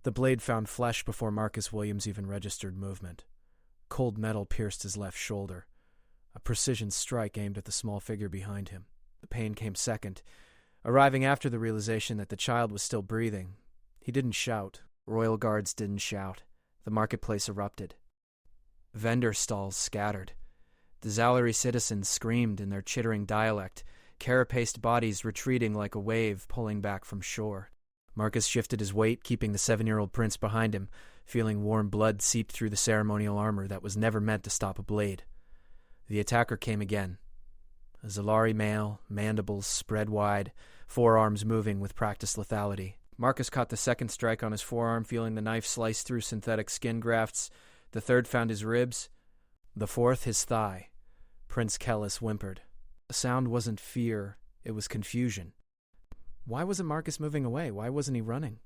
The blade found flesh before Marcus Williams even registered movement. Cold metal pierced his left shoulder. A precision strike aimed at the small figure behind him. The pain came second, arriving after the realization that the child was still breathing. He didn't shout. Royal guards didn't shout. The marketplace erupted. Vendor stalls scattered. The Zalari citizens screamed in their chittering dialect, carapaced bodies retreating like a wave pulling back from shore. Marcus shifted his weight, keeping the 7-year-old prince behind him, feeling warm blood seep through the ceremonial armor that was never meant to stop a blade. The attacker came again. A Zalari male, mandibles spread wide, forearms moving with practiced lethality. Marcus caught the second strike on his forearm, feeling the knife slice through synthetic skin grafts. The third found his ribs. The fourth, his thigh. Prince Kellis whimpered. The sound wasn't fear, it was confusion. Why wasn't Marcus moving away? Why wasn't he running?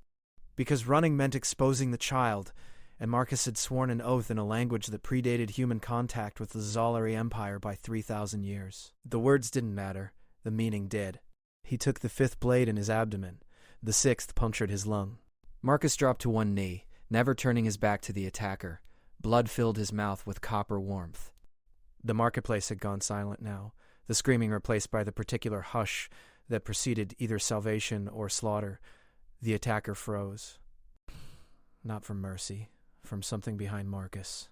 Because running meant exposing the child, and Marcus had sworn an oath in a language that predated human contact with the Zalari Empire by 3,000 years. The words didn't matter, the meaning did. He took the 5th blade in his abdomen. The 6th punctured his lung. Marcus dropped to one knee, never turning his back to the attacker. Blood filled his mouth with copper warmth. The marketplace had gone silent now, the screaming replaced by the particular hush that preceded either salvation or slaughter. The attacker froze. Not from mercy, from something behind Marcus.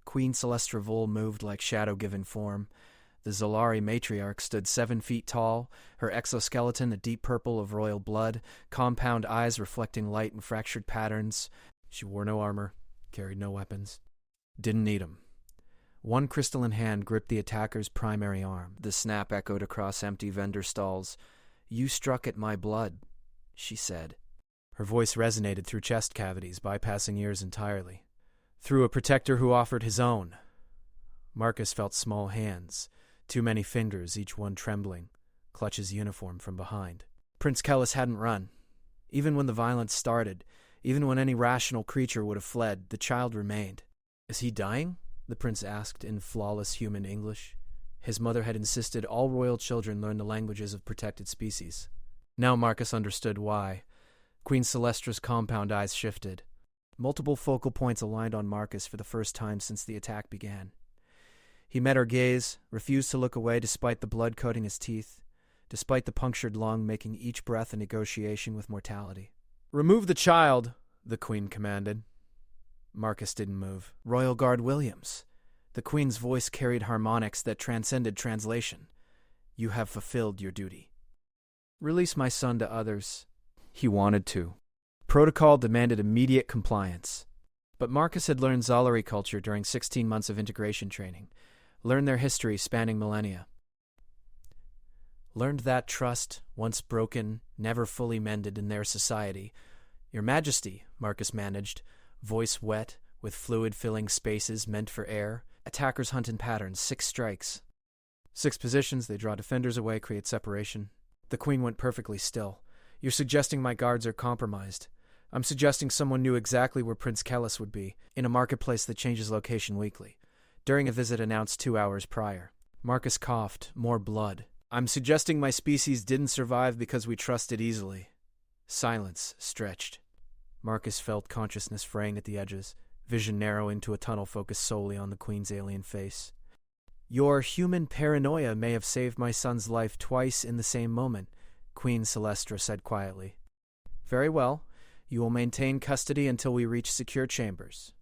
Queen Celestra Vol moved like shadow-given form. The Zalari matriarch stood 7 feet tall, her exoskeleton a deep purple of royal blood, compound eyes reflecting light in fractured patterns. She wore no armor, carried no weapons. Didn't need 'em. One crystalline hand gripped the attacker's primary arm. The snap echoed across empty vendor stalls. "You struck at my blood," she said. Her voice resonated through chest cavities, bypassing ears entirely. Through a protector who offered his own. Marcus felt small hands, too many fingers, each one trembling, clutch his uniform from behind. Prince Kellis hadn't run. Even when the violence started, even when any rational creature would have fled, the child remained. "Is he dying?" the prince asked in flawless human English. His mother had insisted all royal children learn the languages of protected species. Now Marcus understood why. Queen Celestra's compound eyes shifted. Multiple focal points aligned on Marcus for the first time since the attack began. He met her gaze, refused to look away despite the blood coating his teeth, despite the punctured lung making each breath a negotiation with mortality. "Remove the child," the queen commanded. Marcus didn't move. "Royal Guard Williams." The queen's voice carried harmonics that transcended translation. "You have fulfilled your duty. Release my son to others." He wanted to. Protocol demanded immediate compliance. But Marcus had learned Zalari culture during 16 months of integration training, learned their history spanning millennia. Learned that trust, once broken, never fully mended in their society. "Your Majesty," Marcus managed, voice wet, with fluid filling spaces meant for air. Attackers hunt in patterns, 6 strikes. 6 positions, they draw defenders away, create separation. The queen went perfectly still. "You're suggesting my guards are compromised. I'm suggesting someone knew exactly where Prince Kellis would be, in a marketplace that changes location weekly, during a visit announced 2 hours prior." Marcus coughed, more blood. "I'm suggesting my species didn't survive because we trusted easily." Silence stretched. Marcus felt consciousness fraying at the edges, vision narrow into a tunnel focused solely on the queen's alien face. "Your human paranoia may have saved my son's life twice in the same moment," Queen Celestra said quietly. "Very well. You will maintain custody until we reach secure chambers."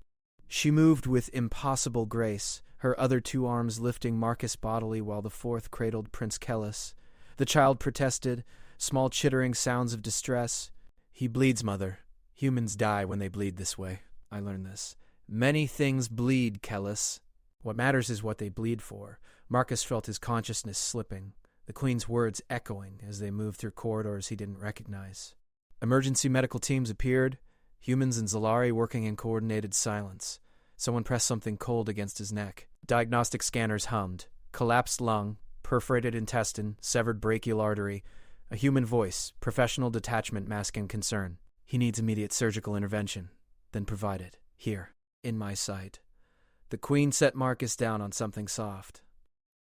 She moved with impossible grace, her other 2 arms lifting Marcus bodily while the 4th cradled Prince Kellis. The child protested, small chittering sounds of distress. "He bleeds, mother. Humans die when they bleed this way. I learned this. Many things bleed, Kellis. What matters is what they bleed for." Marcus felt his consciousness slipping, the queen's words echoing as they moved through corridors he didn't recognize. Emergency medical teams appeared, humans and Zalari working in coordinated silence. Someone pressed something cold against his neck. Diagnostic scanners hummed. Collapsed lung, perforated intestine, severed brachial artery. A human voice, professional detachment masking concern. "He needs immediate surgical intervention." Then provide it. "Here, in my sight." The queen set Marcus down on something soft.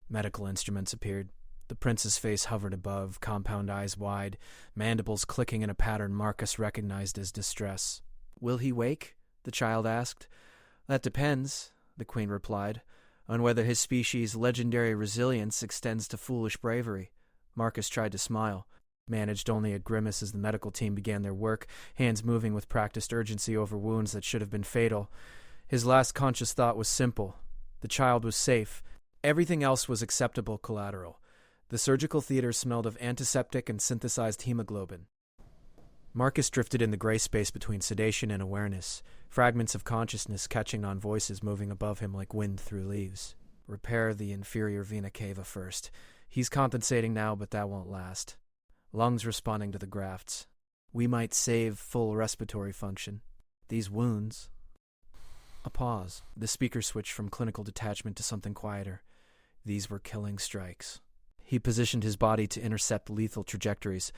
Medical instruments appeared. The prince's face hovered above, compound eyes wide, mandibles clicking in a pattern Marcus recognized as distress. "Will he wake?" the child asked. "That depends," the queen replied, "on whether his species' legendary resilience extends to foolish bravery." Marcus tried to smile, managed only a grimace as the medical team began their work, hands moving with practiced urgency over wounds that should have been fatal. His last conscious thought was simple. The child was safe. Everything else was acceptable collateral. The surgical theater smelled of antiseptic and synthesized hemoglobin. Marcus drifted in the gray space between sedation and awareness, fragments of consciousness catching on voices moving above him like wind through leaves. Repair the inferior vena cava first. He's compensating now, but that won't last. Lungs responding to the grafts. We might save full respiratory function. These wounds... A pause. The speaker switched from clinical detachment to something quieter. These were killing strikes. He positioned his body to intercept lethal trajectories.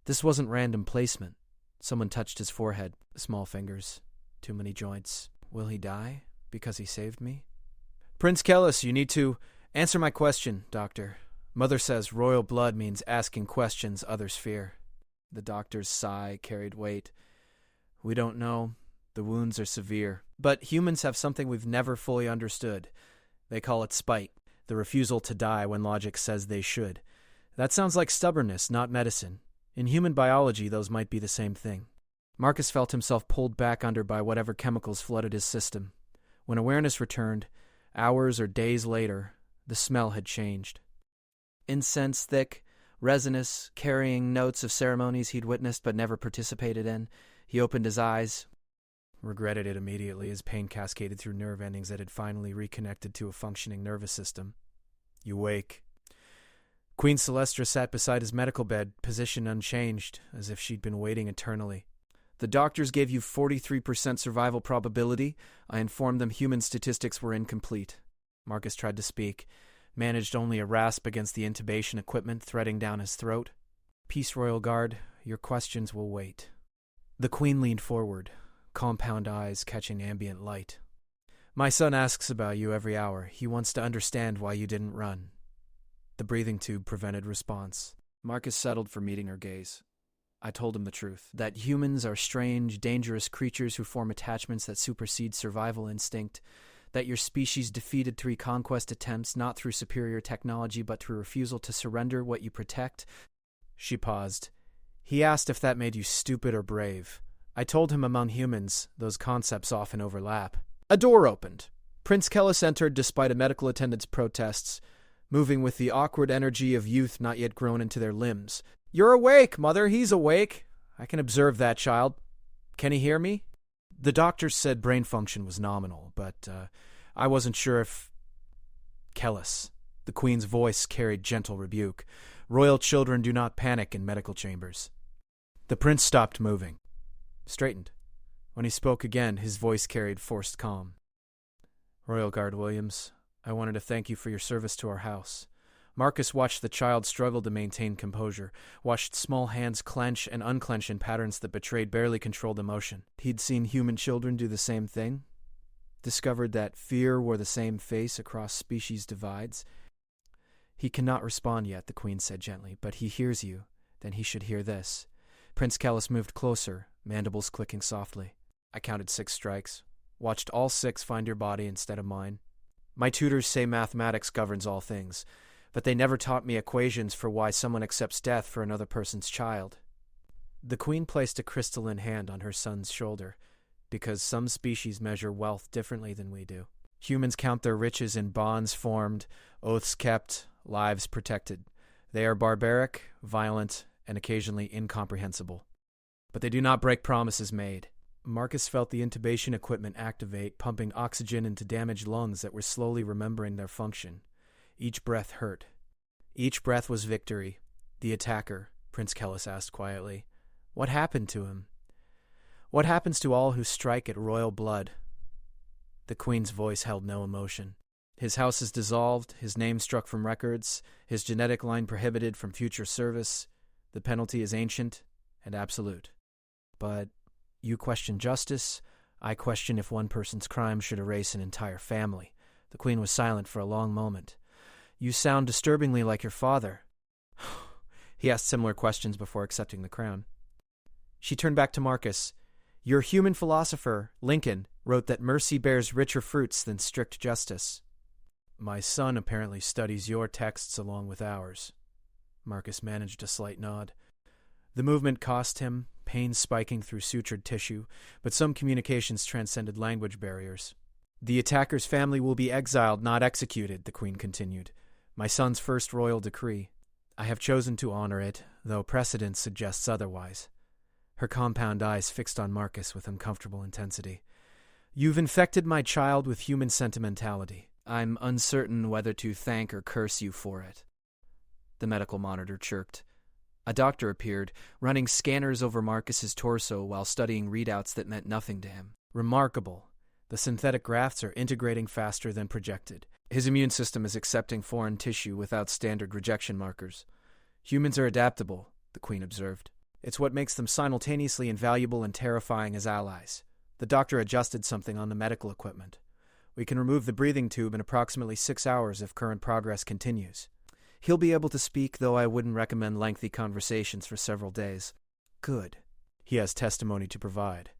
This wasn't random placement. Someone touched his forehead, small fingers, too many joints. Will he die because he saved me? "Prince Kellis, you need to answer my question, doctor. Mother says royal blood means asking questions others fear." The doctor's sigh carried weight. "We don't know. The wounds are severe. But humans have something we've never fully understood. They call it spite, the refusal to die when logic says they should. That sounds like stubbornness, not medicine. In human biology, those might be the same thing." Marcus felt himself pulled back under by whatever chemicals flooded his system. When awareness returned, hours or days later, the smell had changed. Incense thick, resinous, carrying notes of ceremonies he'd witnessed but never participated in. He opened his eyes, regretted it immediately as pain cascaded through nerve endings that had finally reconnected to a functioning nervous system. "You wake." Queen Celestra sat beside his medical bed, position unchanged, as if she'd been waiting eternally. "The doctors gave you 43% survival probability. I informed them human statistics were incomplete." Marcus tried to speak, managed only a rasp against the intubation equipment threading down his throat. "Peace, Royal Guard. Your questions will wait." The queen leaned forward, compound eyes catching ambient light. "My son asks about you every hour. He wants to understand why you didn't run." The breathing tube prevented response. Marcus settled for meeting her gaze. "I told him the truth, that humans are strange, dangerous creatures who form attachments that supersede survival instinct, that your species defeated 3 conquest attempts not through superior technology but through refusal to surrender what you protect." She paused. "He asked if that made you stupid or brave. I told him among humans, those concepts often overlap." A door opened. Prince Kellis entered despite a medical attendant's protests, moving with the awkward energy of youth not yet grown into their limbs. "You're awake, Mother. He's awake. I can observe that child. Can he hear me?" The doctors said brain function was nominal, but I wasn't sure if... "Kellis." The queen's voice carried gentle rebuke. "Royal children do not panic in medical chambers." The prince stopped moving, straightened. When he spoke again, his voice carried forced calm. "Royal Guard Williams, I wanted to thank you for your service to our house." Marcus watched the child struggle to maintain composure, watched small hands clench and unclench in patterns that betrayed barely controlled emotion. He'd seen human children do the same thing, discovered that fear wore the same face across species divides. "He cannot respond yet," the queen said gently, "but he hears you. Then he should hear this." Prince Kellis moved closer, mandibles clicking softly. "I counted 6 strikes. Watched all 6 find your body instead of mine. My tutors say mathematics governs all things, but they never taught me equations for why someone accepts death for another person's child." The queen placed a crystalline hand on her son's shoulder, because some species measure wealth differently than we do. Humans count their riches in bonds formed, oaths kept, lives protected. They are barbaric, violent, and occasionally incomprehensible. But they do not break promises made. Marcus felt the intubation equipment activate, pumping oxygen into damaged lungs that were slowly remembering their function. Each breath hurt. Each breath was victory. "The attacker," Prince Kellis asked quietly. "What happened to him? What happens to all who strike at royal blood?" The queen's voice held no emotion. "His house is dissolved, his name struck from records, his genetic line prohibited from future service. The penalty is ancient and absolute. But you question justice. I question if one person's crime should erase an entire family." The queen was silent for a long moment. You sound disturbingly like your father. He asked similar questions before accepting the crown. She turned back to Marcus. Your human philosopher, Lincoln, wrote that mercy bears richer fruits than strict justice. My son apparently studies your texts along with ours. Marcus managed a slight nod. The movement cost him, pain spiking through sutured tissue, but some communications transcended language barriers. The attacker's family will be exiled, not executed, the Queen continued. My son's first royal decree. I have chosen to honor it, though precedent suggests otherwise. Her compound eyes fixed on Marcus with uncomfortable intensity. You've infected my child with human sentimentality. I'm uncertain whether to thank or curse you for it. The medical monitor chirped. A doctor appeared, running scanners over Marcus's torso while studying readouts that meant nothing to him. Remarkable. The synthetic grafts are integrating faster than projected. His immune system is accepting foreign tissue without standard rejection markers. Humans are adaptable, the Queen observed. It's what makes them simultaneously invaluable and terrifying as allies. The doctor adjusted something on the medical equipment. We can remove the breathing tube in approximately 6 hours if current progress continues. He'll be able to speak, though I wouldn't recommend lengthy conversations for several days. Good. He has testimony to provide.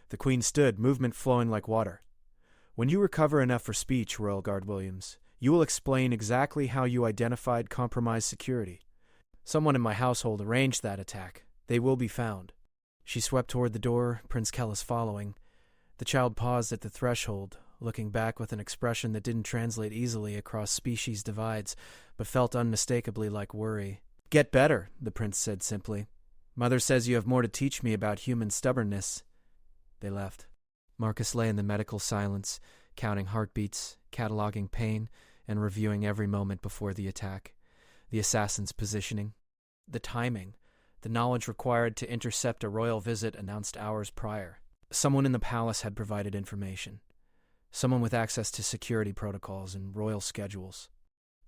The Queen stood, movement flowing like water. When you recover enough for speech, Royal Guard Williams, you will explain exactly how you identified compromised security. Someone in my household arranged that attack. They will be found. She swept toward the door, Prince Kellis following. The child paused at the threshold, looking back with an expression that didn't translate easily across species divides, but felt unmistakably like worry. Get better, the prince said simply. Mother says you have more to teach me about human stubbornness. They left. Marcus lay in the medical silence, counting heartbeats, cataloging pain, and reviewing every moment before the attack. The assassin's positioning. The timing. The knowledge required to intercept a royal visit announced hours prior. Someone in the palace had provided information. Someone with access to security protocols and royal schedules.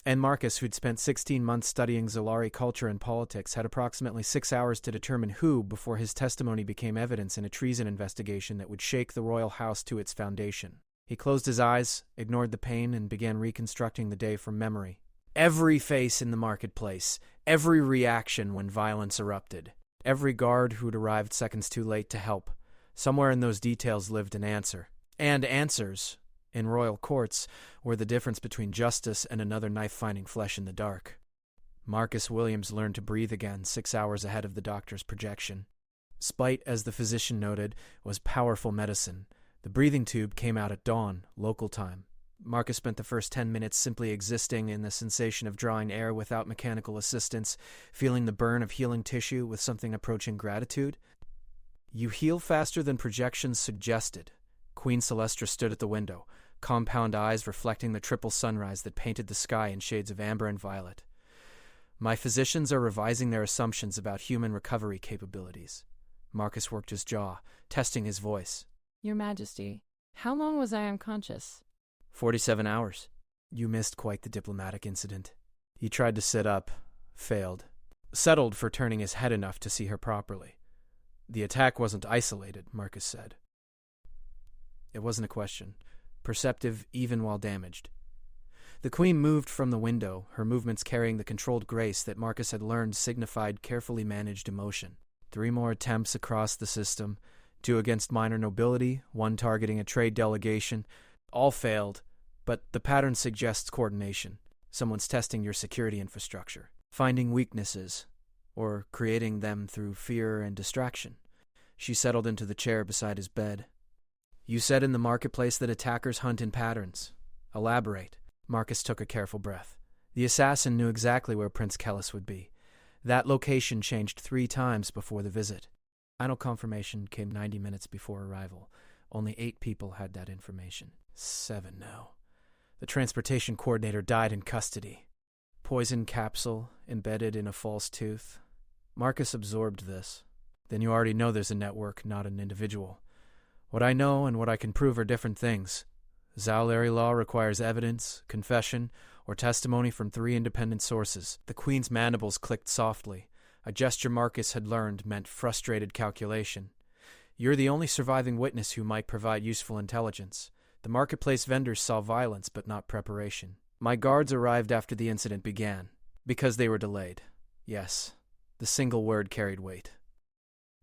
And Marcus, who'd spent 16 months studying Zolari culture and politics, had approximately 6 hours to determine who before his testimony became evidence in a treason investigation that would shake the royal house to its foundation. He closed his eyes, ignored the pain, and began reconstructing the day from memory. Every face in the marketplace, every reaction when violence erupted, every guard who'd arrived seconds too late to help. Somewhere in those details lived an answer. And answers, in royal courts, were the difference between justice and another knife finding flesh in the dark. Marcus Williams learned to breathe again 6 hours ahead of the doctor's projection. Spite, as the physician noted, was powerful medicine. The breathing tube came out at dawn, local time. Marcus spent the first 10 minutes simply existing in the sensation of drawing air without mechanical assistance, feeling the burn of healing tissue with something approaching gratitude. You heal faster than projections suggested. Queen Celestra stood at the window, compound eyes reflecting the triple sunrise that painted the sky in shades of amber and violet. My physicians are revising their assumptions about human recovery capabilities. Marcus worked his jaw, testing his voice. Your Majesty, how long was I unconscious? 47 hours. You missed quite the diplomatic incident. He tried to sit up, failed. Settled for turning his head enough to see her properly. The attack wasn't isolated, Marcus said. It wasn't a question. Perceptive even while damaged. The Queen moved from the window, her movements carrying the controlled grace that Marcus had learned signified carefully managed emotion. 3 more attempts across the system, 2 against minor nobility, 1 targeting a trade delegation. All failed, but the pattern suggests coordination. Someone's testing your security infrastructure, finding weaknesses, or creating them through fear and distraction. She settled into the chair beside his bed. You said in the marketplace that attackers hunt in patterns. Elaborate. Marcus took a careful breath. The assassin knew exactly where Prince Kellis would be. That location changed 3 times before the visit. Final confirmation came 90 minutes before arrival. Only 8 people had that information. 7 now. The transportation coordinator died in custody. Poison capsule embedded in a false tooth. Marcus absorbed this. Then you already know there's a network, not an individual. What I know and what I can prove are different things. Zolari law requires evidence, confession, or testimony from 3 independent sources. The Queen's mandibles clicked softly. A gesture Marcus had learned meant frustrated calculation. You're the only surviving witness who might provide useful intelligence. The marketplace vendors saw violence, but not preparation. My guards arrived after the incident began, because they were delayed. Yes, the single word carried weight.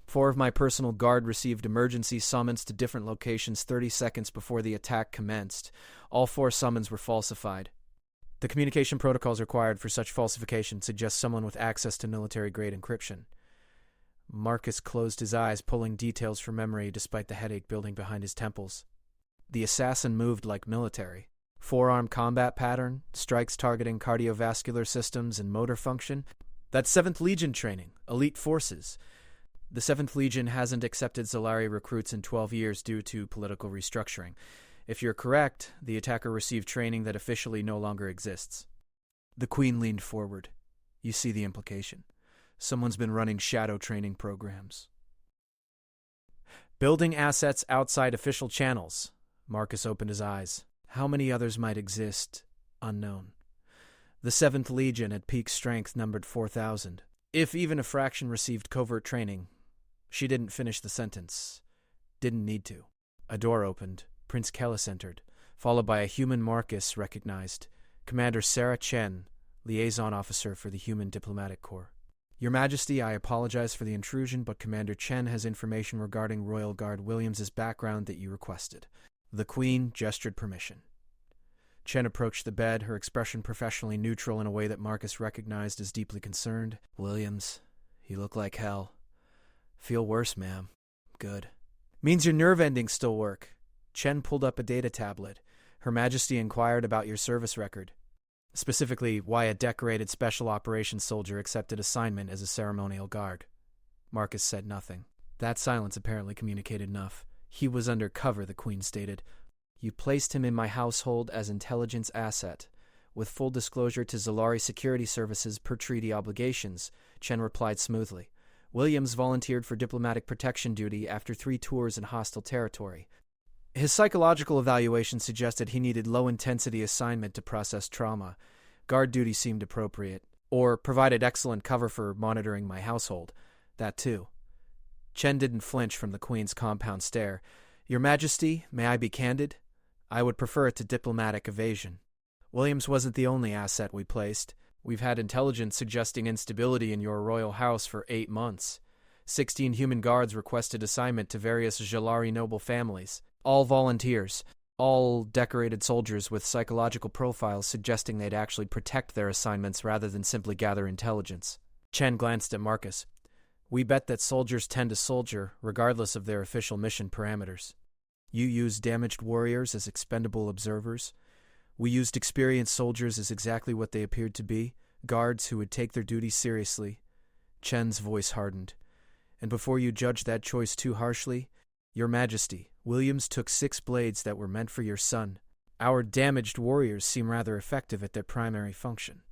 4 of my personal guard received emergency summons to different locations 30 seconds before the attack commenced. All 4 summons were falsified. The communication protocols required for such falsification suggest someone with access to military-grade encryption. Marcus closed his eyes, pulling details from memory despite the headache building behind his temples. The assassin moved like military. Forearm combat pattern, strikes targeting cardiovascular systems and motor function. That's 7th Legion training, elite forces. The 7th Legion hasn't accepted Zolari recruits in 12 years due to political restructuring. If you're correct, the attacker received training that officially no longer exists. The Queen leaned forward. You see the implication. Someone's been running shadow training programs. Building assets outside official channels. Marcus opened his eyes. How many others might exist? Unknown. The 7th Legion at peak strength numbered 4,000. If even a fraction received covert training. She didn't finish the sentence. Didn't need to. A door opened. Prince Kellis entered, followed by a human Marcus recognized. Commander Sarah Chen, liaison officer for the Human Diplomatic Corps. Your Majesty, I apologize for the intrusion, but Commander Chen has information regarding Royal Guard Williams's background that you requested. The Queen gestured permission. Chen approached the bed, her expression professionally neutral in a way that Marcus recognized as deeply concerned. Williams, you look like hell. Feel worse, ma'am. Good. Means your nerve endings still work. Chen pulled up a data tablet. Her Majesty inquired about your service record. Specifically, why a decorated special operations soldier accepted assignment as a ceremonial guard. Marcus said nothing. That silence apparently communicated enough. He was undercover, the Queen stated. You placed him in my household as intelligence asset. With full disclosure to Zolari security services per treaty obligations, Chen replied smoothly. Williams volunteered for diplomatic protection duty after 3 tours in hostile territory. His psychological evaluation suggested he needed low-intensity assignment to process trauma. Guard duty seemed appropriate, or provided excellent cover for monitoring my household. That too. Chen didn't flinch from the Queen's compound stare. Your Majesty, may I be candid? I would prefer it to diplomatic evasion. Williams wasn't the only asset we placed. We've had intelligence suggesting instability in your royal house for 8 months. 16 human guards requested assignment to various Jalari noble families. All volunteers. All decorated soldiers with psychological profiles suggesting they'd actually protect their assignments rather than simply gather intelligence. Chen glanced at Marcus. We bet that soldiers tend to soldier, regardless of their official mission parameters. You used damaged warriors as expendable observers. We used experienced soldiers as exactly what they appeared to be, guards who would take their duties seriously. Chen's voice hardened. And before you judge that choice too harshly, Your Majesty, Williams took 6 blades that were meant for your son. Our damaged warriors seem rather effective at their primary function.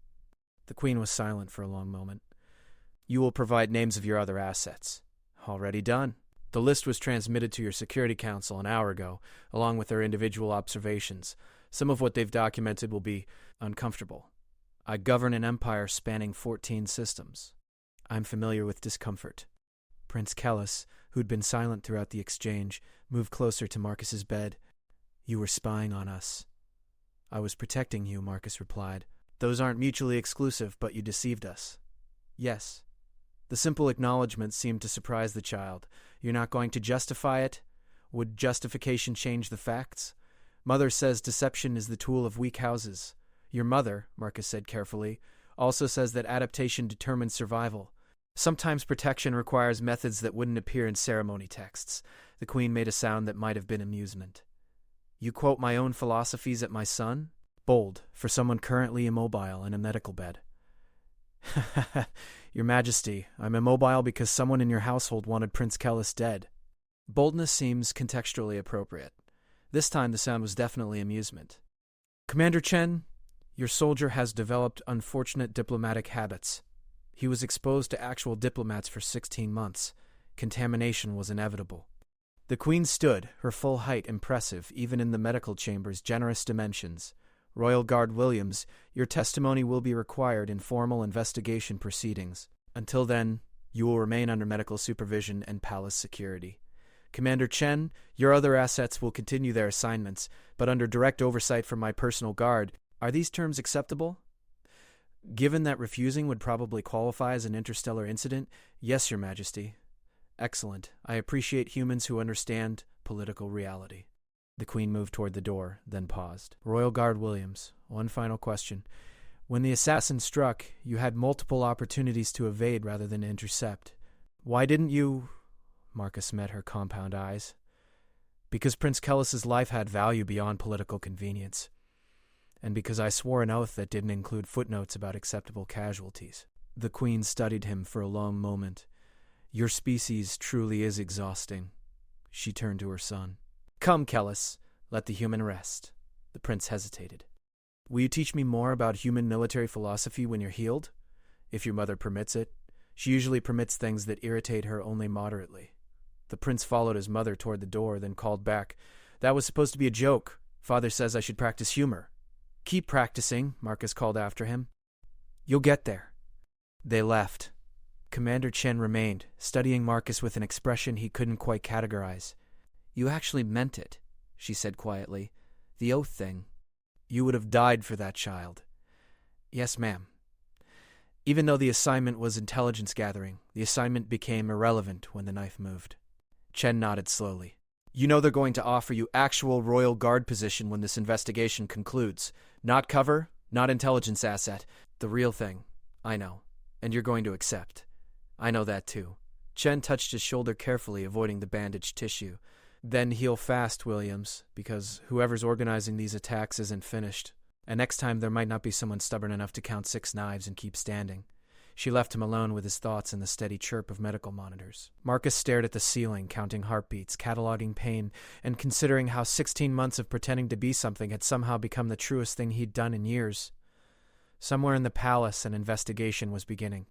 The Queen was silent for a long moment. You will provide names of your other assets. Already done. The list was transmitted to your Security Council an hour ago, along with their individual observations. Some of what they've documented will be uncomfortable. I govern an empire spanning 14 systems. I'm familiar with discomfort. Prince Kellis, who'd been silent throughout the exchange, moved closer to Marcus's bed. You were spying on us. I was protecting you, Marcus replied. Those aren't mutually exclusive, but you deceived us. Yes. The simple acknowledgement seemed to surprise the child. You're not going to justify it? Would justification change the facts? Mother says deception is the tool of weak houses. Your mother, Marcus said carefully, also says that adaptation determines survival. Sometimes protection requires methods that wouldn't appear in ceremony texts. The Queen made a sound that might have been amusement. You quote my own philosophies at my son? Bold, for someone currently immobile in a medical bed. Your Majesty, I'm immobile because someone in your household wanted Prince Kellis dead. Boldness seems contextually appropriate. This time the sound was definitely amusement. Commander Chen, your soldier has developed unfortunate diplomatic habits. He was exposed to actual diplomats for 16 months. Contamination was inevitable. The Queen stood, her full height impressive, even in the medical chamber's generous dimensions. Royal Guard Williams, your testimony will be required in formal investigation proceedings. Until then, you will remain under medical supervision and palace security. Commander Chen, your other assets will continue their assignments, but under direct oversight from my personal guard. Are these terms acceptable? Given that refusing would probably qualify as an interstellar incident, yes, Your Majesty. Excellent. I appreciate humans who understand political reality. The Queen moved toward the door, then paused. Royal Guard Williams, one final question. When the assassin struck, you had multiple opportunities to evade rather than intercept. Why didn't you... Marcus met her compound eyes. Because Prince Kellis's life had value beyond political convenience. And because I swore an oath that didn't include footnotes about acceptable casualties. The Queen studied him for a long moment. Your species truly is exhausting. She turned to her son. Come, Kellis, let the human rest. The prince hesitated. Will you teach me more about human military philosophy when you're healed? If your mother permits it. She usually permits things that irritate her only moderately. The prince followed his mother toward the door, then called back. That was supposed to be a joke. Father says I should practice humor. Keep practicing, Marcus called after him. You'll get there. They left. Commander Chen remained, studying Marcus with an expression he couldn't quite categorize. You actually meant it, she said quietly. The oath thing. You would have died for that child. Yes, ma'am. Even though the assignment was intelligence gathering, the assignment became irrelevant when the knife moved. Chen nodded slowly. You know they're going to offer you actual Royal Guard position when this investigation concludes. Not cover, not intelligence asset. The real thing. I know. And you're going to accept. I know that too. Chen touched his shoulder carefully, avoiding the bandaged tissue. Then heal fast, Williams, because whoever's organizing these attacks isn't finished. And next time there might not be someone stubborn enough to count 6 knives and keep standing. She left him alone with his thoughts and the steady chirp of medical monitors. Marcus stared at the ceiling, counting heartbeats, cataloging pain, and considering how 16 months of pretending to be something had somehow become the truest thing he'd done in years. Somewhere in the palace, an investigation was beginning.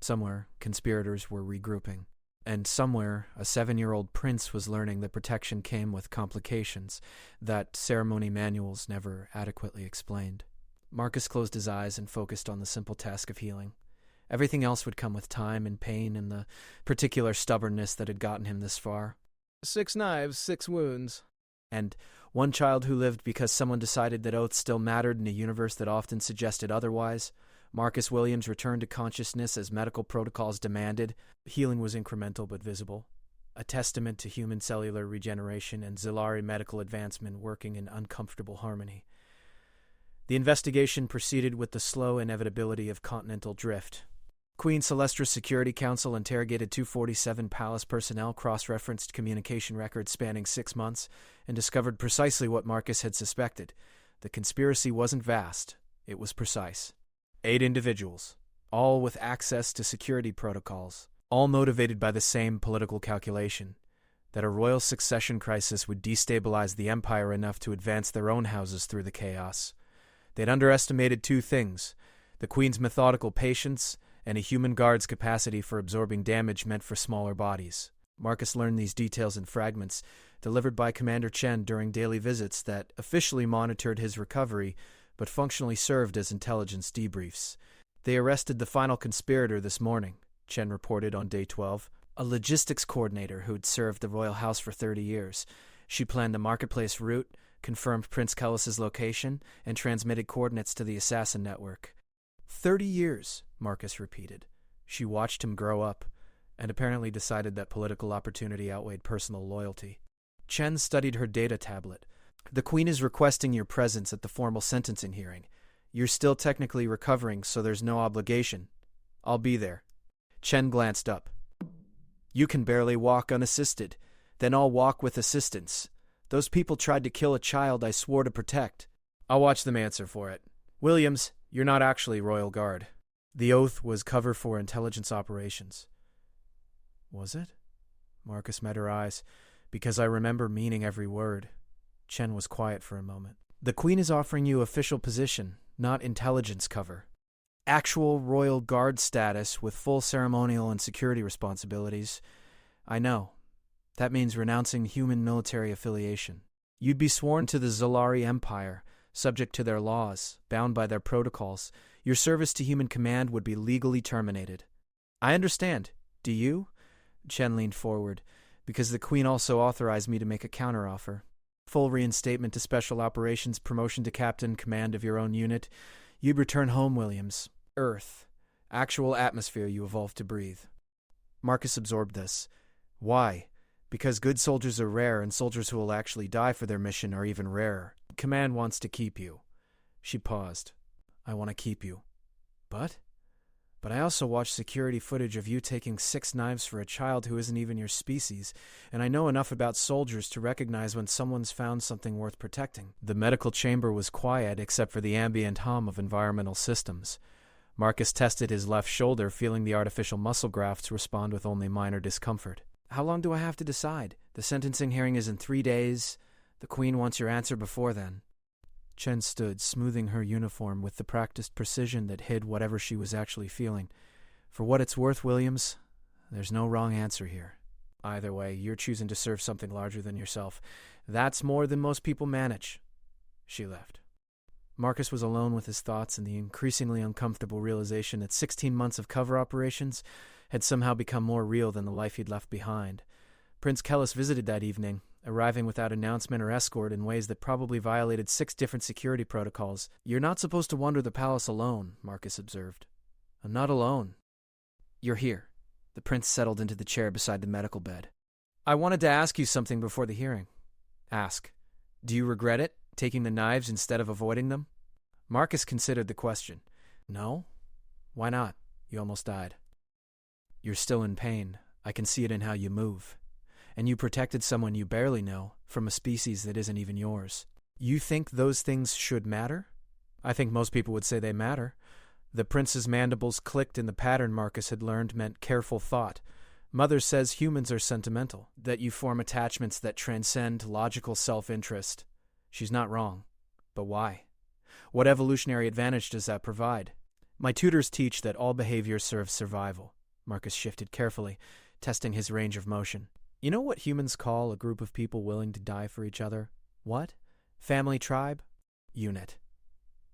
Somewhere, conspirators were regrouping. And somewhere, a 7-year-old prince was learning that protection came with complications that ceremony manuals never adequately explained. Marcus closed his eyes and focused on the simple task of healing. Everything else would come with time and pain and the particular stubbornness that had gotten him this far. 6 knives, 6 wounds. And one child who lived because someone decided that oaths still mattered in a universe that often suggested otherwise. Marcus Williams returned to consciousness as medical protocols demanded. Healing was incremental but visible, a testament to human cellular regeneration and Zilari medical advancement working in uncomfortable harmony. The investigation proceeded with the slow inevitability of continental drift. Queen Celestra's Security Council interrogated 247 palace personnel, cross-referenced communication records spanning 6 months, and discovered precisely what Marcus had suspected. The conspiracy wasn't vast, it was precise. 8 individuals, all with access to security protocols, all motivated by the same political calculation, that a royal succession crisis would destabilize the empire enough to advance their own houses through the chaos. They'd underestimated 2 things, the Queen's methodical patience and a human guard's capacity for absorbing damage meant for smaller bodies. Marcus learned these details in fragments, delivered by Commander Chen during daily visits that officially monitored his recovery, but functionally served as intelligence debriefs. They arrested the final conspirator this morning, Chen reported on day 12, a logistics coordinator who'd served the royal house for 30 years. She planned the marketplace route, confirmed Prince Kellis's location, and transmitted coordinates to the assassin network. 30 years, Marcus repeated. She watched him grow up, and apparently decided that political opportunity outweighed personal loyalty. Chen studied her data tablet. The Queen is requesting your presence at the formal sentencing hearing. You're still technically recovering, so there's no obligation. I'll be there. Chen glanced up. You can barely walk unassisted. Then I'll walk with assistance. Those people tried to kill a child I swore to protect. I'll watch them answer for it. Williams, you're not actually Royal Guard. The oath was cover for intelligence operations. Was it? Marcus met her eyes. Because I remember meaning every word. Chen was quiet for a moment. The Queen is offering you official position, not intelligence cover. Actual Royal Guard status with full ceremonial and security responsibilities. I know. That means renouncing human military affiliation. You'd be sworn to the Zilari Empire, subject to their laws, bound by their protocols. Your service to human command would be legally terminated. I understand. Do you? Chen leaned forward. Because the Queen also authorized me to make a counteroffer. Full reinstatement to special operations, promotion to captain, command of your own unit. You'd return home, Williams. Earth. Actual atmosphere you evolved to breathe. Marcus absorbed this. Why? Because good soldiers are rare, and soldiers who will actually die for their mission are even rarer. Command wants to keep you. She paused. I want to keep you. But I also watched security footage of you taking 6 knives for a child who isn't even your species, and I know enough about soldiers to recognize when someone's found something worth protecting. The medical chamber was quiet except for the ambient hum of environmental systems. Marcus tested his left shoulder, feeling the artificial muscle grafts respond with only minor discomfort. How long do I have to decide? The sentencing hearing is in 3 days. The Queen wants your answer before then. Chen stood, smoothing her uniform with the practiced precision that hid whatever she was actually feeling. For what it's worth, Williams, there's no wrong answer here. Either way, you're choosing to serve something larger than yourself. That's more than most people manage. She left. Marcus was alone with his thoughts and the increasingly uncomfortable realization that 16 months of cover operations had somehow become more real than the life he'd left behind. Prince Kellis visited that evening, arriving without announcement or escort in ways that probably violated 6 different security protocols. You're not supposed to wander the palace alone, Marcus observed. I'm not alone. You're here. The prince settled into the chair beside the medical bed. I wanted to ask you something before the hearing. Ask. Do you regret it, taking the knives instead of avoiding them? Marcus considered the question. No? Why not? You almost died. You're still in pain. I can see it in how you move. And you protected someone you barely know from a species that isn't even yours. You think those things should matter? I think most people would say they matter. The prince's mandibles clicked in the pattern Marcus had learned meant careful thought. Mother says humans are sentimental, that you form attachments that transcend logical self-interest. She's not wrong. But why? What evolutionary advantage does that provide? My tutors teach that all behavior serves survival. Marcus shifted carefully, testing his range of motion. You know what humans call a group of people willing to die for each other? What? Family, tribe? Unit.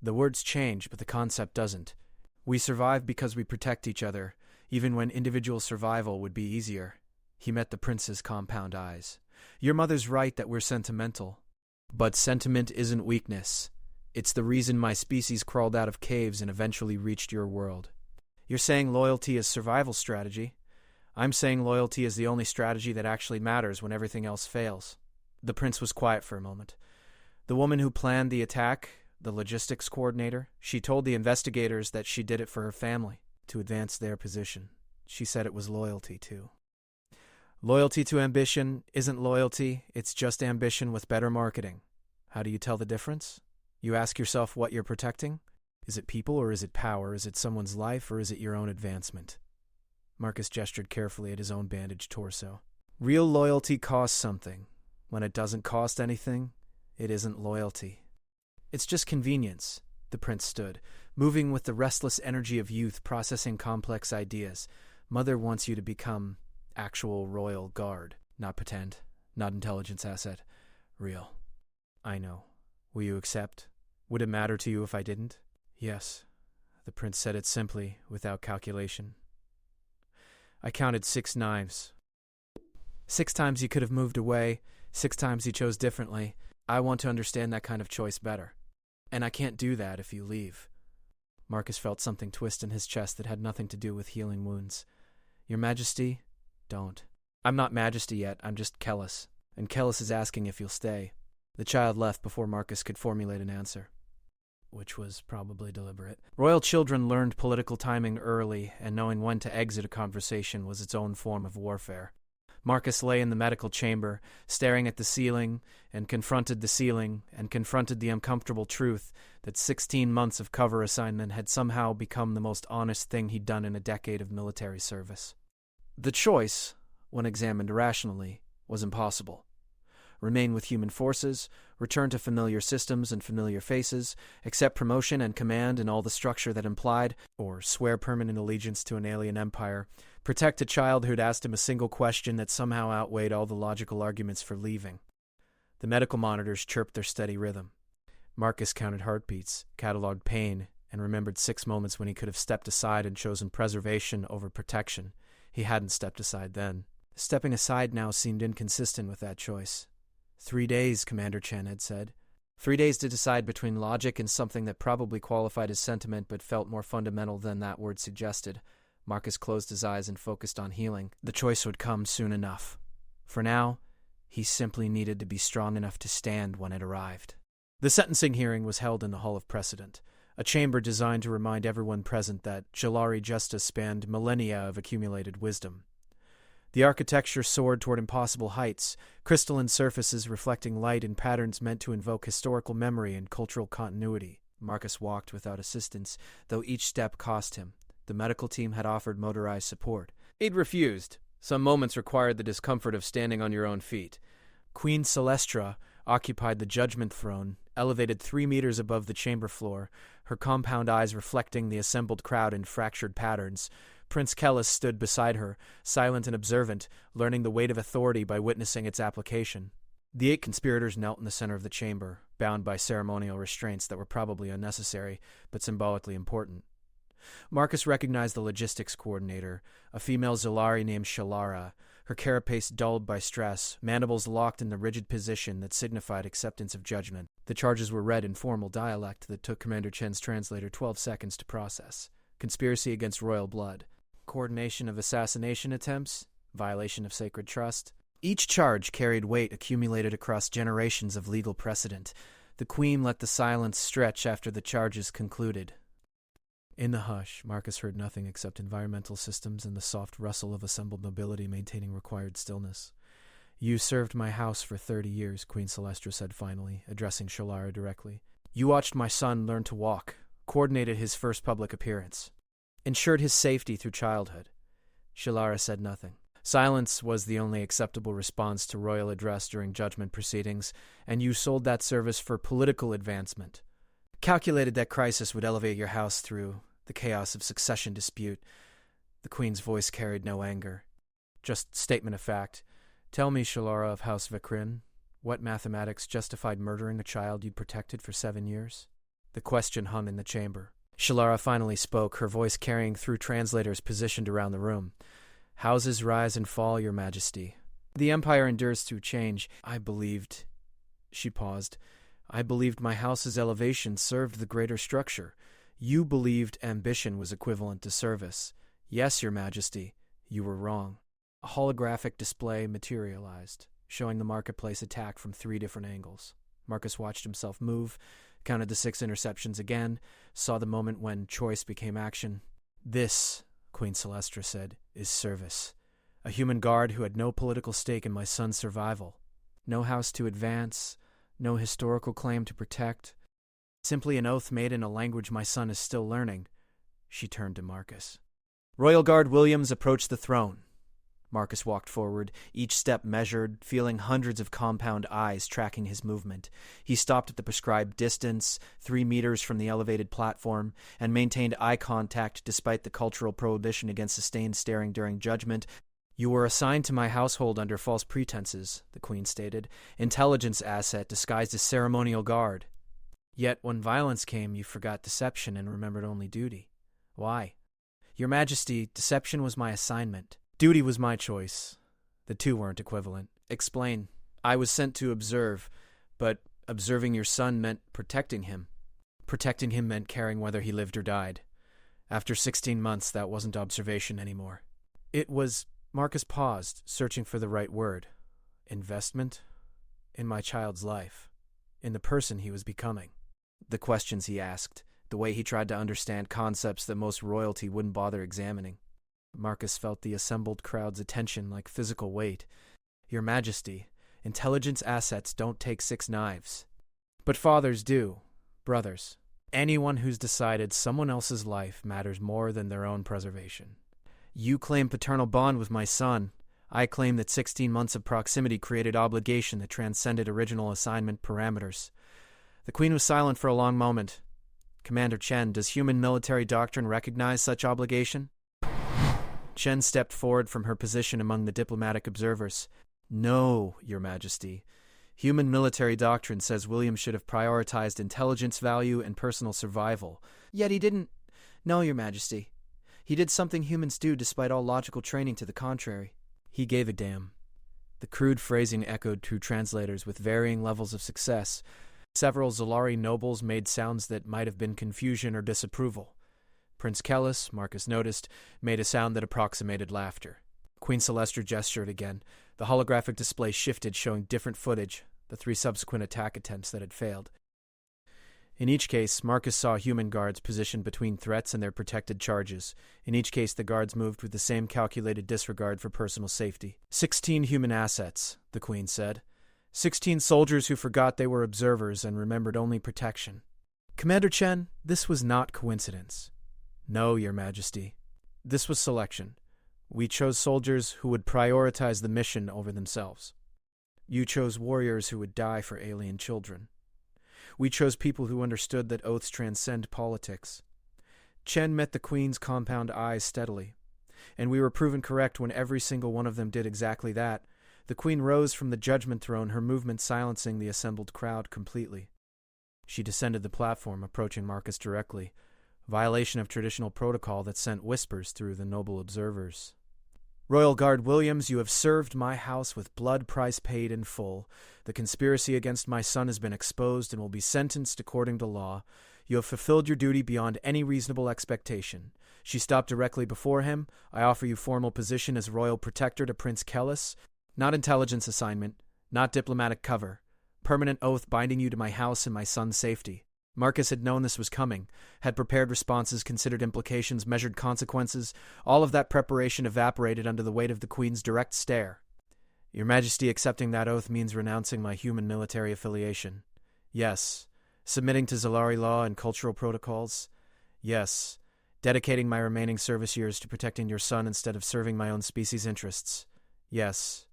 The words change, but the concept doesn't. We survive because we protect each other, even when individual survival would be easier. He met the prince's compound eyes. Your mother's right that we're sentimental. But sentiment isn't weakness. It's the reason my species crawled out of caves and eventually reached your world. You're saying loyalty is survival strategy. I'm saying loyalty is the only strategy that actually matters when everything else fails. The prince was quiet for a moment. The woman who planned the attack, the logistics coordinator, she told the investigators that she did it for her family, to advance their position. She said it was loyalty, too. Loyalty to ambition isn't loyalty, it's just ambition with better marketing. How do you tell the difference? You ask yourself what you're protecting. Is it people or is it power? Is it someone's life or is it your own advancement? Marcus gestured carefully at his own bandaged torso. Real loyalty costs something. When it doesn't cost anything, it isn't loyalty. It's just convenience. The prince stood, moving with the restless energy of youth processing complex ideas. Mother wants you to become actual royal guard. Not pretend. Not intelligence asset. Real. I know. Will you accept? Would it matter to you if I didn't? Yes. The prince said it simply, without calculation. I counted 6 knives. 6 times you could have moved away, 6 times you chose differently. I want to understand that kind of choice better. And I can't do that if you leave. Marcus felt something twist in his chest that had nothing to do with healing wounds. Your Majesty, don't. I'm not Majesty yet, I'm just Kellis. And Kellis is asking if you'll stay. The child left before Marcus could formulate an answer, which was probably deliberate. Royal children learned political timing early, and knowing when to exit a conversation was its own form of warfare. Marcus lay in the medical chamber, staring at the ceiling, and confronted the ceiling, and confronted the uncomfortable truth that 16 months of cover assignment had somehow become the most honest thing he'd done in a decade of military service. The choice, when examined rationally, was impossible. Remain with human forces, return to familiar systems and familiar faces, accept promotion and command in all the structure that implied, or swear permanent allegiance to an alien empire, protect a child who'd asked him a single question that somehow outweighed all the logical arguments for leaving. The medical monitors chirped their steady rhythm. Marcus counted heartbeats, catalogued pain, and remembered 6 moments when he could have stepped aside and chosen preservation over protection. He hadn't stepped aside then. Stepping aside now seemed inconsistent with that choice. 3 days, Commander Chen had said. 3 days to decide between logic and something that probably qualified as sentiment but felt more fundamental than that word suggested. Marcus closed his eyes and focused on healing. The choice would come soon enough. For now, he simply needed to be strong enough to stand when it arrived. The sentencing hearing was held in the Hall of Precedent, a chamber designed to remind everyone present that Shalari justice spanned millennia of accumulated wisdom. The architecture soared toward impossible heights, crystalline surfaces reflecting light in patterns meant to invoke historical memory and cultural continuity. Marcus walked without assistance, though each step cost him. The medical team had offered motorized support. He'd refused. Some moments required the discomfort of standing on your own feet. Queen Celestra occupied the judgment throne, elevated 3 meters above the chamber floor, her compound eyes reflecting the assembled crowd in fractured patterns. Prince Kellis stood beside her, silent and observant, learning the weight of authority by witnessing its application. The 8 conspirators knelt in the center of the chamber, bound by ceremonial restraints that were probably unnecessary, but symbolically important. Marcus recognized the logistics coordinator, a female Zolari named Shalara, her carapace dulled by stress, mandibles locked in the rigid position that signified acceptance of judgment. The charges were read in formal dialect that took Commander Chen's translator 12 seconds to process. Conspiracy against royal blood. Coordination of assassination attempts. Violation of sacred trust. Each charge carried weight accumulated across generations of legal precedent. The Queen let the silence stretch after the charges concluded. In the hush, Marcus heard nothing except environmental systems and the soft rustle of assembled nobility maintaining required stillness. You served my house for 30 years, Queen Celestra said finally, addressing Shalara directly. You watched my son learn to walk, coordinated his first public appearance, ensured his safety through childhood. Shalara said nothing. Silence was the only acceptable response to royal address during judgment proceedings, and you sold that service for political advancement. Calculated that crisis would elevate your house through the chaos of succession dispute. The Queen's voice carried no anger. Just statement of fact. Tell me, Shalara of House Vakrin, what mathematics justified murdering a child you'd protected for 7 years? The question hung in the chamber. Shalara finally spoke, her voice carrying through translators positioned around the room. Houses rise and fall, Your Majesty. The Empire endures through change. I believed... She paused. I believed my house's elevation served the greater structure. You believed ambition was equivalent to service. Yes, Your Majesty, you were wrong. A holographic display materialized, showing the marketplace attack from 3 different angles. Marcus watched himself move, counted the 6 interceptions again, saw the moment when choice became action. This, Queen Celestra said, is service. A human guard who had no political stake in my son's survival. No house to advance, no historical claim to protect. Simply an oath made in a language my son is still learning. She turned to Marcus. Royal Guard Williams approached the throne. Marcus walked forward, each step measured, feeling hundreds of compound eyes tracking his movement. He stopped at the prescribed distance, 3 meters from the elevated platform, and maintained eye contact despite the cultural prohibition against sustained staring during judgment. You were assigned to my household under false pretenses, the Queen stated. Intelligence asset disguised as ceremonial guard. Yet when violence came, you forgot deception and remembered only duty. Why? Your Majesty, deception was my assignment. Duty was my choice. The 2 weren't equivalent. Explain. I was sent to observe, but observing your son meant protecting him. Protecting him meant caring whether he lived or died. After 16 months, that wasn't observation anymore. It was... Marcus paused, searching for the right word. Investment? In my child's life. In the person he was becoming. The questions he asked. The way he tried to understand concepts that most royalty wouldn't bother examining. Marcus felt the assembled crowd's attention like physical weight. Your Majesty, intelligence assets don't take 6 knives. But fathers do. Brothers. Anyone who's decided someone else's life matters more than their own preservation. You claim paternal bond with my son. I claim that 16 months of proximity created obligation that transcended original assignment parameters. The Queen was silent for a long moment. Commander Chen, does human military doctrine recognize such obligation? Chen stepped forward from her position among the diplomatic observers. No, Your Majesty. Human military doctrine says William should have prioritized intelligence value and personal survival. Yet he didn't. No, Your Majesty. He did something humans do despite all logical training to the contrary. He gave a damn. The crude phrasing echoed through translators with varying levels of success. Several Zolari nobles made sounds that might have been confusion or disapproval. Prince Kellis, Marcus noticed, made a sound that approximated laughter. Queen Celestra gestured again. The holographic display shifted, showing different footage, the 3 subsequent attack attempts that had failed. In each case, Marcus saw human guards positioned between threats and their protected charges. In each case, the guards moved with the same calculated disregard for personal safety. 16 human assets, the Queen said. 16 soldiers who forgot they were observers and remembered only protection. Commander Chen, this was not coincidence. No, Your Majesty. This was selection. We chose soldiers who would prioritize the mission over themselves. You chose warriors who would die for alien children. We chose people who understood that oaths transcend politics. Chen met the Queen's compound eyes steadily, and we were proven correct when every single one of them did exactly that. The Queen rose from the judgment throne, her movement silencing the assembled crowd completely. She descended the platform, approaching Marcus directly, violation of traditional protocol that sent whispers through the noble observers. Royal Guard Williams, you have served my house with blood price paid in full. The conspiracy against my son has been exposed and will be sentenced according to law. You have fulfilled your duty beyond any reasonable expectation. She stopped directly before him. I offer you formal position as royal protector to Prince Kellis. Not intelligence assignment, not diplomatic cover. Permanent oath binding you to my house and my son's safety. Marcus had known this was coming, had prepared responses, considered implications, measured consequences. All of that preparation evaporated under the weight of the Queen's direct stare. Your Majesty, accepting that oath means renouncing my human military affiliation. Yes. Submitting to Zolari law and cultural protocols. Yes. Dedicating my remaining service years to protecting your son instead of serving my own species' interests. Yes.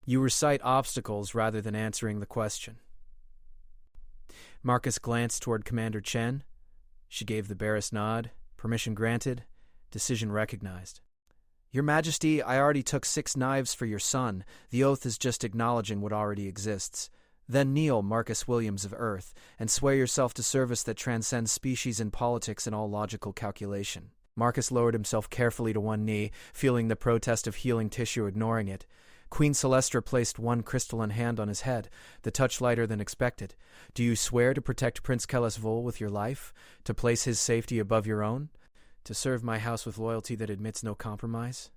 You recite obstacles rather than answering the question. Marcus glanced toward Commander Chen. She gave the barest nod. Permission granted. Decision recognized. Your Majesty, I already took 6 knives for your son. The oath is just acknowledging what already exists. Then kneel, Marcus Williams of Earth, and swear yourself to service that transcends species and politics and all logical calculation. Marcus lowered himself carefully to one knee, feeling the protest of healing tissue, ignoring it. Queen Celestra placed one crystalline hand on his head, the touch lighter than expected. Do you swear to protect Prince Kellis Vol with your life? To place his safety above your own? To serve my house with loyalty that admits no compromise?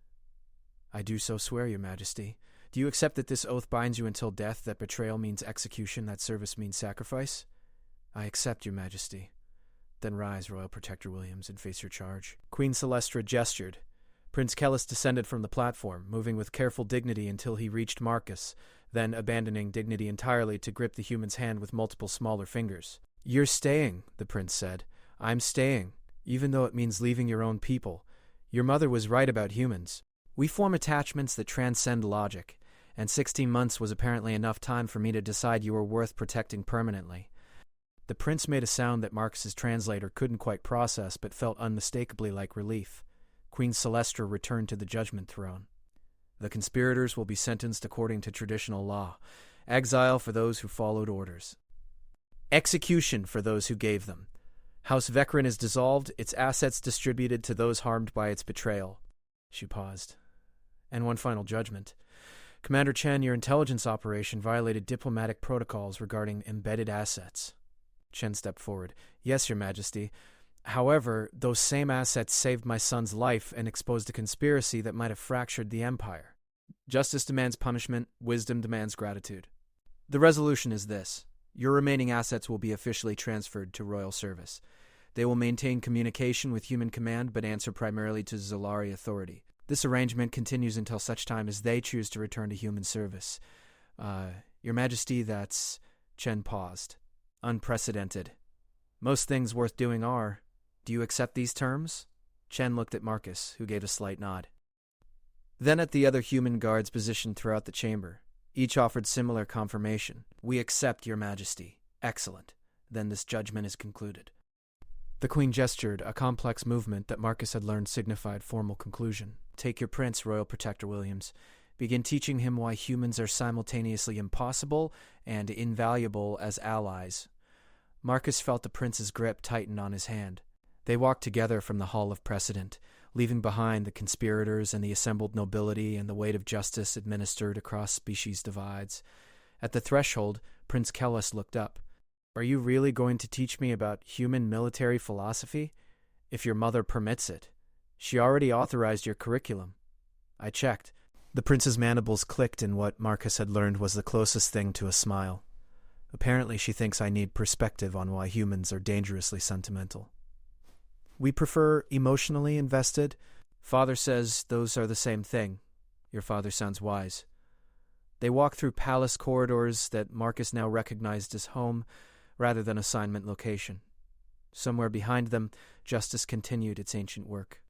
I do so swear, Your Majesty. Do you accept that this oath binds you until death, that betrayal means execution, that service means sacrifice? I accept, Your Majesty. Then rise, Royal Protector Williams, and face your charge. Queen Celestra gestured. Prince Kellis descended from the platform, moving with careful dignity until he reached Marcus, then abandoning dignity entirely to grip the human's hand with multiple smaller fingers. You're staying, the prince said. I'm staying, even though it means leaving your own people. Your mother was right about humans. We form attachments that transcend logic, and 16 months was apparently enough time for me to decide you were worth protecting permanently. The prince made a sound that Marcus's translator couldn't quite process but felt unmistakably like relief. Queen Celestra returned to the judgment throne. The conspirators will be sentenced according to traditional law. Exile for those who followed orders. Execution for those who gave them. House Vecran is dissolved, its assets distributed to those harmed by its betrayal. She paused. And one final judgment. Commander Chen, your intelligence operation violated diplomatic protocols regarding embedded assets. Chen stepped forward. Yes, Your Majesty. However, those same assets saved my son's life and exposed a conspiracy that might have fractured the Empire. Justice demands punishment, wisdom demands gratitude. The resolution is this. Your remaining assets will be officially transferred to royal service. They will maintain communication with human command but answer primarily to Zolari authority. This arrangement continues until such time as they choose to return to human service. Your Majesty, that's... Chen paused. Unprecedented. Most things worth doing are... Do you accept these terms? Chen looked at Marcus, who gave a slight nod. Then at the other human guards positioned throughout the chamber. Each offered similar confirmation. We accept, Your Majesty. Excellent. Then this judgment is concluded. The Queen gestured, a complex movement that Marcus had learned signified formal conclusion. Take your prince, Royal Protector Williams. Begin teaching him why humans are simultaneously impossible and invaluable as allies. Marcus felt the prince's grip tighten on his hand. They walked together from the Hall of Precedent, leaving behind the conspirators and the assembled nobility and the weight of justice administered across species divides. At the threshold, Prince Kellis looked up. "Are you really going to teach me about human military philosophy? If your mother permits it. She already authorized your curriculum." I checked. The prince's mandibles clicked in what Marcus had learned was the closest thing to a smile. Apparently she thinks I need perspective on why humans are dangerously sentimental. "We prefer emotionally invested." "Father says those are the same thing." "Your father sounds wise." They walked through palace corridors that Marcus now recognized as home rather than assignment location. Somewhere behind them, justice continued its ancient work.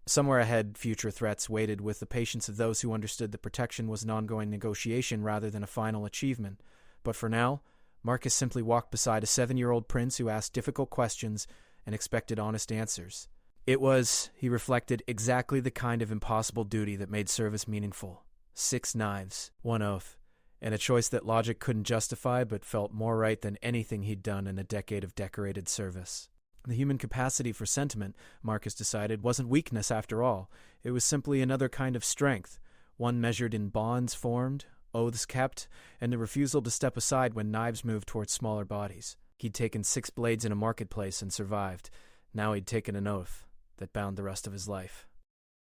Somewhere ahead, future threats waited with the patience of those who understood that protection was an ongoing negotiation rather than a final achievement. But for now, Marcus simply walked beside a 7-year-old prince who asked difficult questions and expected honest answers. It was, he reflected, exactly the kind of impossible duty that made service meaningful. 6 knives, 1 oath, and a choice that logic couldn't justify but felt more right than anything he'd done in a decade of decorated service. The human capacity for sentiment, Marcus decided, wasn't weakness after all. It was simply another kind of strength, one measured in bonds formed, oaths kept, and the refusal to step aside when knives moved towards smaller bodies. He'd taken 6 blades in a marketplace and survived. Now he'd taken an oath that bound the rest of his life.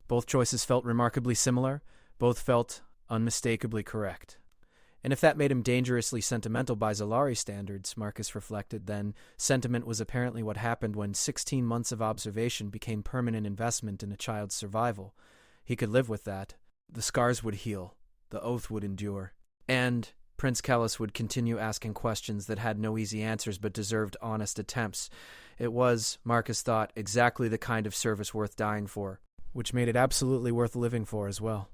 Both choices felt remarkably similar. Both felt unmistakably correct. And if that made him dangerously sentimental by Zalari standards, Marcus reflected, then sentiment was apparently what happened when 16 months of observation became permanent investment in a child's survival. He could live with that. The scars would heal. The oath would endure. And Prince Kellis would continue asking questions that had no easy answers but deserved honest attempts. It was, Marcus thought, exactly the kind of service worth dying for, which made it absolutely worth living for as well.